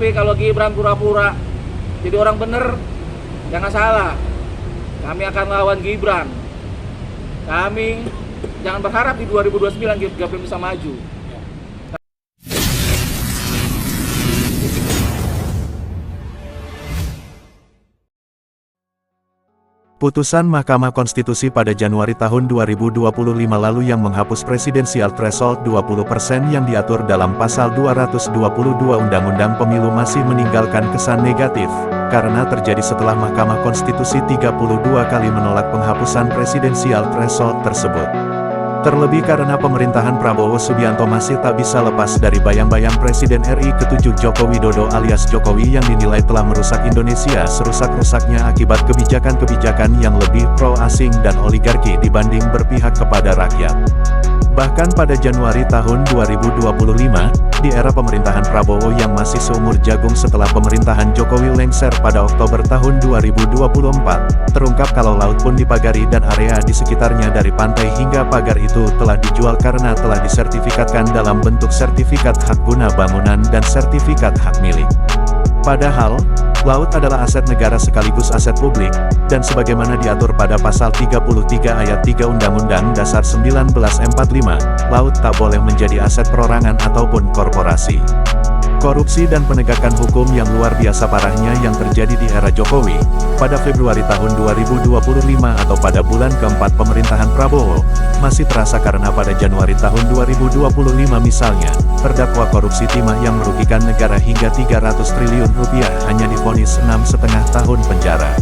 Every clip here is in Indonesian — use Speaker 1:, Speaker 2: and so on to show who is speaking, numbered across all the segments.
Speaker 1: Tapi kalau Gibran pura-pura jadi orang bener, jangan salah. Kami akan lawan Gibran. Kami jangan berharap di 2029 Gibran bisa maju.
Speaker 2: Putusan Mahkamah Konstitusi pada Januari tahun 2025 lalu yang menghapus presidensial threshold 20% yang diatur dalam pasal 222 Undang-Undang Pemilu masih meninggalkan kesan negatif, karena terjadi setelah Mahkamah Konstitusi 32 kali menolak penghapusan presidensial threshold tersebut. Terlebih karena pemerintahan Prabowo Subianto masih tak bisa lepas dari bayang-bayang Presiden RI ke-7 Joko Widodo alias Jokowi yang dinilai telah merusak Indonesia serusak-rusaknya akibat kebijakan-kebijakan yang lebih pro-asing dan oligarki dibanding berpihak kepada rakyat. Bahkan pada Januari tahun 2025, di era pemerintahan Prabowo yang masih seumur jagung setelah pemerintahan Jokowi lengser pada Oktober tahun 2024, terungkap kalau laut pun dipagari dan area di sekitarnya dari pantai hingga pagar itu telah dijual karena telah disertifikatkan dalam bentuk sertifikat hak guna bangunan dan sertifikat hak milik. Padahal, laut adalah aset negara sekaligus aset publik, dan sebagaimana diatur pada pasal 33 ayat 3 Undang-Undang Dasar 1945, laut tak boleh menjadi aset perorangan ataupun korporasi. Korupsi dan penegakan hukum yang luar biasa parahnya yang terjadi di era Jokowi, pada Februari tahun 2025 atau pada bulan keempat pemerintahan Prabowo, masih terasa karena pada Januari tahun 2025 misalnya, terdakwa korupsi timah yang merugikan negara hingga 300 triliun rupiah hanya divonis 6,5 tahun penjara.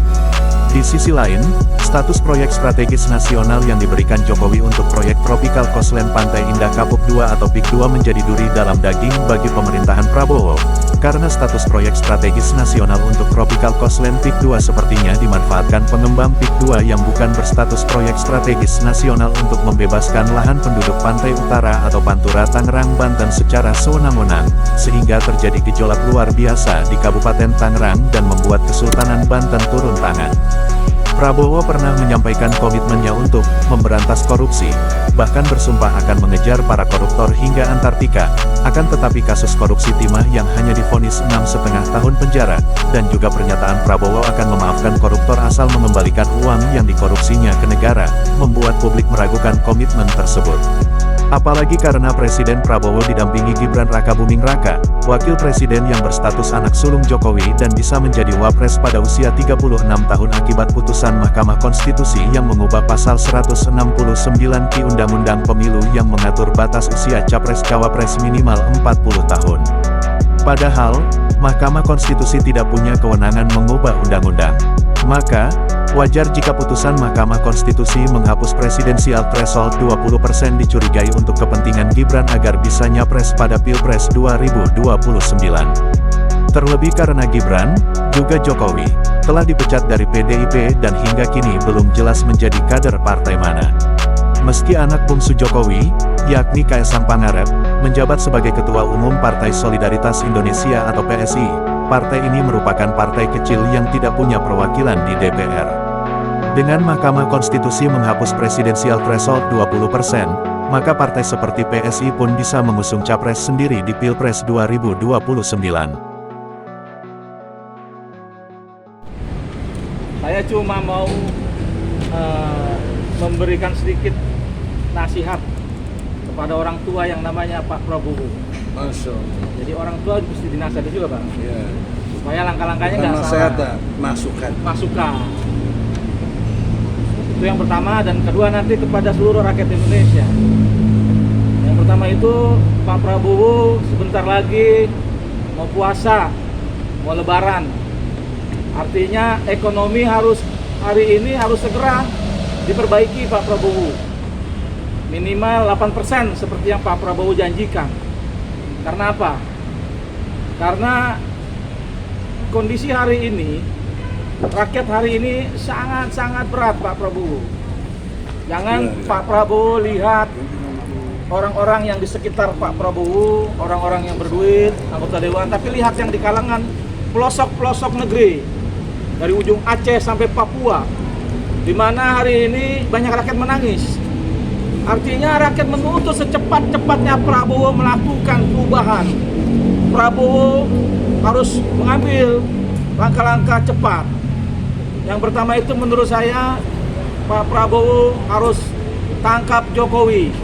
Speaker 2: Di sisi lain, status proyek strategis nasional yang diberikan Jokowi untuk proyek Tropical Coastline Pantai Indah Kapuk 2 atau PIK 2 menjadi duri dalam daging bagi pemerintahan Prabowo, karena status proyek strategis nasional untuk Tropical Coastline PIK 2 sepertinya dimanfaatkan pengembang PIK 2 yang bukan berstatus proyek strategis nasional untuk membebaskan lahan penduduk Pantai Utara atau Pantura Tangerang, Banten secara sewenang-wenang, sehingga terjadi gejolak luar biasa di Kabupaten Tangerang dan membuat Kesultanan Banten turun tangan. Prabowo pernah menyampaikan komitmennya untuk memberantas korupsi, bahkan bersumpah akan mengejar para koruptor hingga Antartika. Akan tetapi kasus korupsi timah yang hanya divonis 6,5 tahun penjara, dan juga pernyataan Prabowo akan memaafkan koruptor asal mengembalikan uang yang dikorupsinya ke negara, membuat publik meragukan komitmen tersebut. Apalagi karena Presiden Prabowo didampingi Gibran Rakabuming Raka, wakil presiden yang berstatus anak sulung Jokowi dan bisa menjadi wapres pada usia 36 tahun akibat putusan Mahkamah Konstitusi yang mengubah pasal 169 Ki Undang-Undang Pemilu yang mengatur batas usia capres-cawapres minimal 40 tahun. Padahal, Mahkamah Konstitusi tidak punya kewenangan mengubah undang-undang. Maka, wajar jika putusan Mahkamah Konstitusi menghapus presidensial threshold 20% dicurigai untuk kepentingan Gibran agar bisa nyapres pada Pilpres 2029. Terlebih karena Gibran, juga Jokowi, telah dipecat dari PDIP dan hingga kini belum jelas menjadi kader partai mana. Meski anak bungsu Jokowi, yakni Kaisang Pangarep, menjabat sebagai Ketua Umum Partai Solidaritas Indonesia atau PSI, partai ini merupakan partai kecil yang tidak punya perwakilan di DPR. Dengan Mahkamah Konstitusi menghapus presidensial threshold 20%, maka partai seperti PSI pun bisa mengusung capres sendiri di Pilpres 2029.
Speaker 1: Saya cuma mau memberikan sedikit nasihat kepada orang tua yang namanya Pak Prabowo.
Speaker 3: Masya Allah.
Speaker 1: Jadi orang tua mesti dinasihati juga, Bang.
Speaker 3: Ya.
Speaker 1: Supaya langkah-langkahnya
Speaker 3: Bukan
Speaker 1: nggak
Speaker 3: nasihat,
Speaker 1: salah.
Speaker 3: masukan.
Speaker 1: Itu yang pertama, dan kedua nanti kepada seluruh rakyat Indonesia. Yang pertama itu, Pak Prabowo sebentar lagi mau puasa, mau lebaran. Artinya ekonomi hari ini harus segera diperbaiki Pak Prabowo. Minimal 8% seperti yang Pak Prabowo janjikan. Karena apa? Karena kondisi hari ini, rakyat hari ini sangat-sangat berat Pak Prabowo. Jangan Pak Prabowo lihat orang-orang yang di sekitar Pak Prabowo, orang-orang yang berduit, anggota dewan, tapi lihat yang di kalangan pelosok-pelosok negeri, dari ujung Aceh sampai Papua, di mana hari ini banyak rakyat menangis. Artinya rakyat menuntut secepat-cepatnya Prabowo melakukan perubahan. Prabowo harus mengambil langkah-langkah cepat. Yang pertama itu menurut saya Pak Prabowo harus tangkap Jokowi.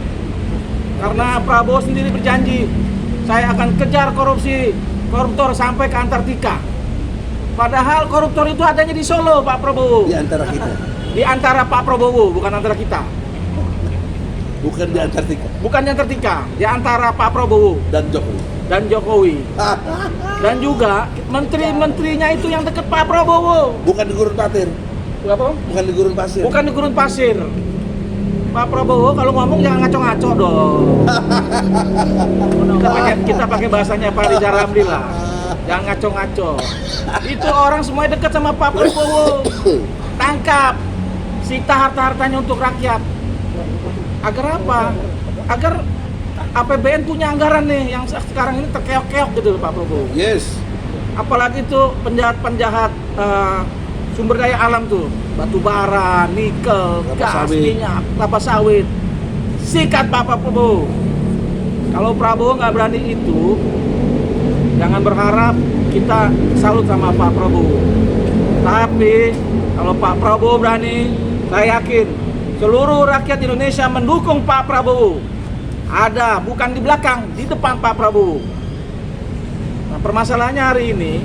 Speaker 1: Karena Prabowo sendiri berjanji, saya akan kejar koruptor sampai ke Antartika. Padahal koruptor itu adanya di Solo, Pak Prabowo.
Speaker 3: Di antara kita.
Speaker 1: Di antara Pak Prabowo, bukan antara kita.
Speaker 3: Bukan di Antartika.
Speaker 1: Bukan di Antartika, di antara Pak Prabowo
Speaker 3: Dan Jokowi.
Speaker 1: Dan juga menteri-menterinya itu yang dekat Pak Prabowo.
Speaker 3: Bukan di gurun pasir.
Speaker 1: Apa?
Speaker 3: Bukan di gurun pasir.
Speaker 1: Bukan di gurun pasir. Pak Prabowo kalau ngomong jangan ngaco-ngaco dong. Kita pakai bahasanya Pak Rizal Ramli lah. Jangan ngaco-ngaco. Itu orang semuanya dekat sama Pak Prabowo. Tangkap, sita harta-hartanya untuk rakyat. Agar apa? Agar APBN punya anggaran nih yang sekarang ini terkeok-keok gitu loh Pak Prabowo.
Speaker 3: Yes.
Speaker 1: Apalagi tuh penjahat-penjahat sumber daya alam tuh, batu bara, nikel, gas, minyak, kelapa sawit. Sikat Pak Prabowo. Kalau Prabowo nggak berani itu, jangan berharap kita salut sama Pak Prabowo. Tapi kalau Pak Prabowo berani, saya yakin seluruh rakyat Indonesia mendukung Pak Prabowo. Ada, bukan di belakang, di depan Pak Prabowo. Nah, permasalahannya hari ini,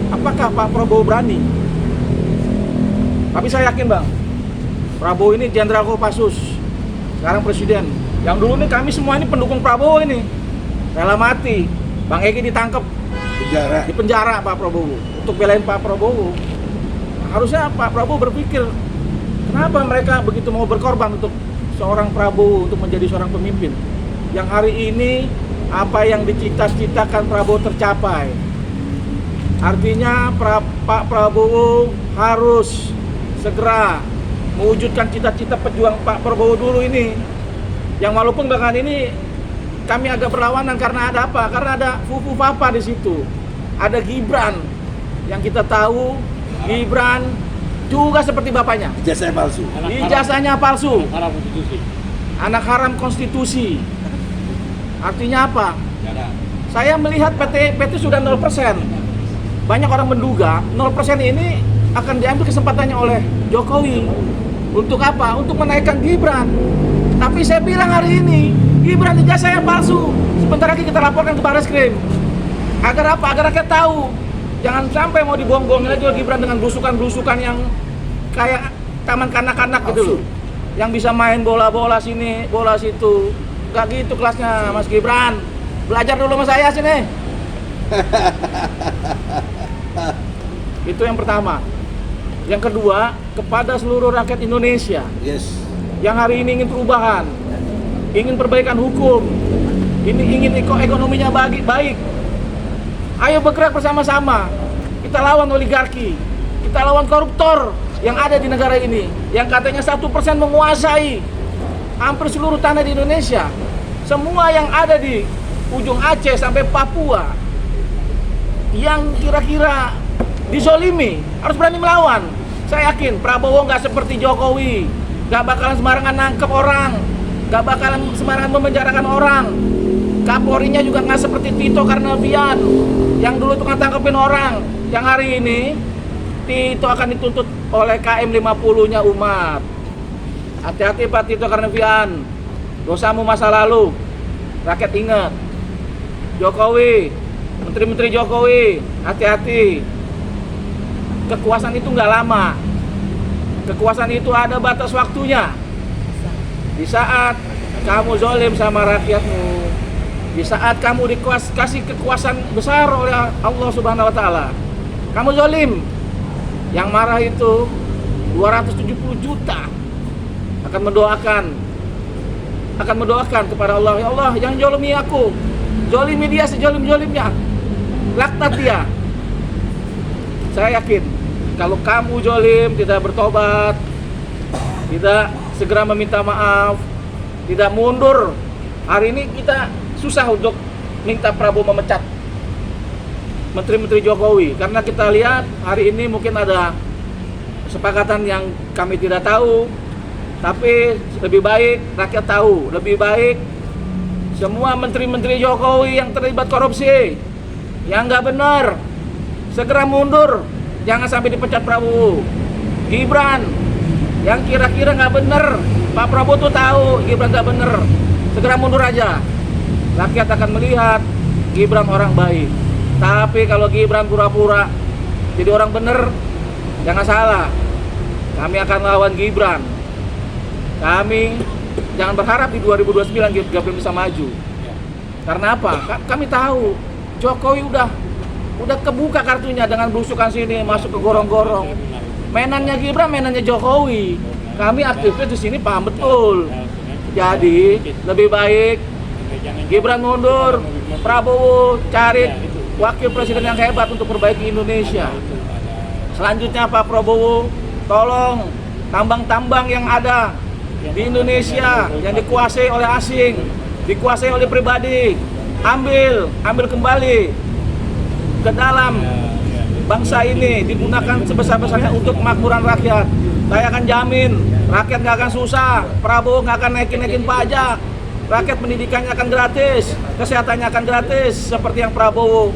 Speaker 1: apakah Pak Prabowo berani? Tapi saya yakin Bang, Prabowo ini Jenderal Kopassus, sekarang Presiden. Yang dulu nih kami semua ini pendukung Prabowo ini, rela mati. Bang Egy ditangkap, di penjara Pak Prabowo, untuk belain Pak Prabowo. Nah, harusnya Pak Prabowo berpikir, kenapa mereka begitu mau berkorban untuk seorang Prabowo, untuk menjadi seorang pemimpin yang hari ini apa yang dicita-citakan Prabowo tercapai. Artinya Pak Prabowo harus segera mewujudkan cita-cita pejuang Pak Prabowo dulu ini, yang walaupun bahkan ini kami agak berlawanan karena ada apa? Karena ada Fufu Papa di situ, ada Gibran yang kita tahu Gibran juga seperti bapaknya.
Speaker 3: Ijazahnya palsu.
Speaker 1: Ijazahnya palsu. Anak haram konstitusi. Artinya apa? Saya melihat PT sudah 0%. Banyak orang menduga 0% ini akan diambil kesempatannya oleh Jokowi. Untuk apa? Untuk menaikkan Gibran. Tapi saya bilang hari ini, Gibran ijazahnya palsu. Sebentar lagi kita laporkan ke Barreskrim. Agar apa? Agar rakyat tahu. Jangan sampai mau dibohong-bohongin aja Gibran dengan blusukan-blusukan yang kayak taman kanak-kanak gitu loh. Yang bisa main bola-bola sini, bola situ. Gak gitu kelasnya Mas Gibran. Belajar dulu sama saya sini. Itu yang pertama. Yang kedua, kepada seluruh rakyat Indonesia.
Speaker 3: Yes.
Speaker 1: Yang hari ini ingin perubahan, ingin perbaikan hukum, ingin ekonominya baik. Ayo bergerak bersama-sama. Kita lawan oligarki, kita lawan koruptor yang ada di negara ini, yang katanya 1% menguasai hampir seluruh tanah di Indonesia. Semua yang ada di ujung Aceh sampai Papua, yang kira-kira dizolimi, harus berani melawan. Saya yakin Prabowo nggak seperti Jokowi, nggak bakalan sembarangan nangkep orang, nggak bakalan sembarangan memenjarakan orang. Kapolrinya juga nggak seperti Tito Karnavian yang dulu tukang tangkepin orang, yang hari ini Tito akan dituntut oleh KM 50-nya umat. Hati-hati Pak Tito Karnavian, dosamu masa lalu. Rakyat ingat, Jokowi, menteri-menteri Jokowi, hati-hati. Kekuasaan itu nggak lama. Kekuasaan itu ada batas waktunya. Di saat kamu zolim sama rakyatmu, di saat kamu dikasih kekuasaan besar oleh Allah Subhanahu Wa Taala, kamu zolim. Yang marah itu 270 juta akan mendoakan kepada Allah, ya Allah jangan zolimi aku, zolimi dia sezolim-zolimnya, laknat dia. Saya yakin kalau kamu zolim, tidak bertobat, tidak segera meminta maaf, tidak mundur, hari ini kita susah untuk minta Prabowo memecat menteri-menteri Jokowi, karena kita lihat hari ini mungkin ada kesepakatan yang kami tidak tahu, tapi lebih baik rakyat tahu, lebih baik semua menteri-menteri Jokowi yang terlibat korupsi yang nggak benar, segera mundur, jangan sampai dipecat Prabowo. Gibran, yang kira-kira nggak benar, Pak Prabowo tuh tahu Gibran nggak benar, segera mundur aja. Rakyat akan melihat Gibran orang baik. Tapi kalau Gibran pura-pura jadi orang benar, jangan salah, kami akan lawan Gibran. Kami jangan berharap di 2029 Gibran bisa maju. Karena apa? Kami tahu Jokowi udah kebuka kartunya dengan belusukan sini, masuk ke gorong-gorong. Mainannya Gibran, mainannya Jokowi. Kami aktifnya di sini paham betul. Jadi lebih baik Gibran mundur, Prabowo cari wakil presiden yang hebat untuk perbaiki Indonesia. Selanjutnya Pak Prabowo, tolong tambang-tambang yang ada di Indonesia yang dikuasai oleh asing, dikuasai oleh pribadi, ambil kembali ke dalam bangsa ini, digunakan sebesar-besarnya untuk kemakmuran rakyat. Saya akan jamin rakyat nggak akan susah, Prabowo nggak akan naikin pajak, rakyat pendidikannya akan gratis, kesehatannya akan gratis seperti yang Prabowo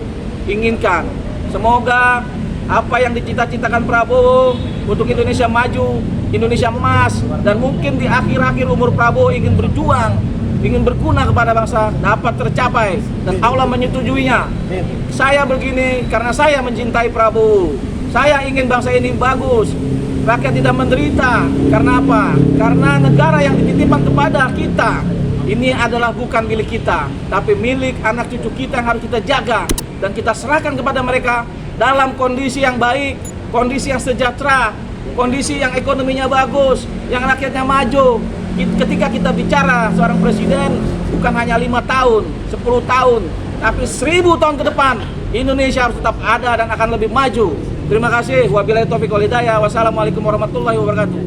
Speaker 1: inginkan. Semoga apa yang dicita-citakan Prabowo untuk Indonesia maju, Indonesia emas, dan mungkin di akhir-akhir umur Prabowo ingin berjuang, ingin berguna kepada bangsa, dapat tercapai dan Allah menyetujuinya. Saya begini karena saya mencintai Prabowo. Saya ingin bangsa ini bagus, rakyat tidak menderita. Karena apa? Karena negara yang dititipkan kepada kita ini adalah bukan milik kita, tapi milik anak cucu kita yang harus kita jaga dan kita serahkan kepada mereka dalam kondisi yang baik, kondisi yang sejahtera, kondisi yang ekonominya bagus, yang rakyatnya maju. Ketika kita bicara seorang presiden bukan hanya 5 tahun, 10 tahun, tapi 1000 tahun ke depan Indonesia harus tetap ada dan akan lebih maju. Terima kasih. Wabillahi taufiq wal hidayah. Wassalamualaikum warahmatullahi wabarakatuh.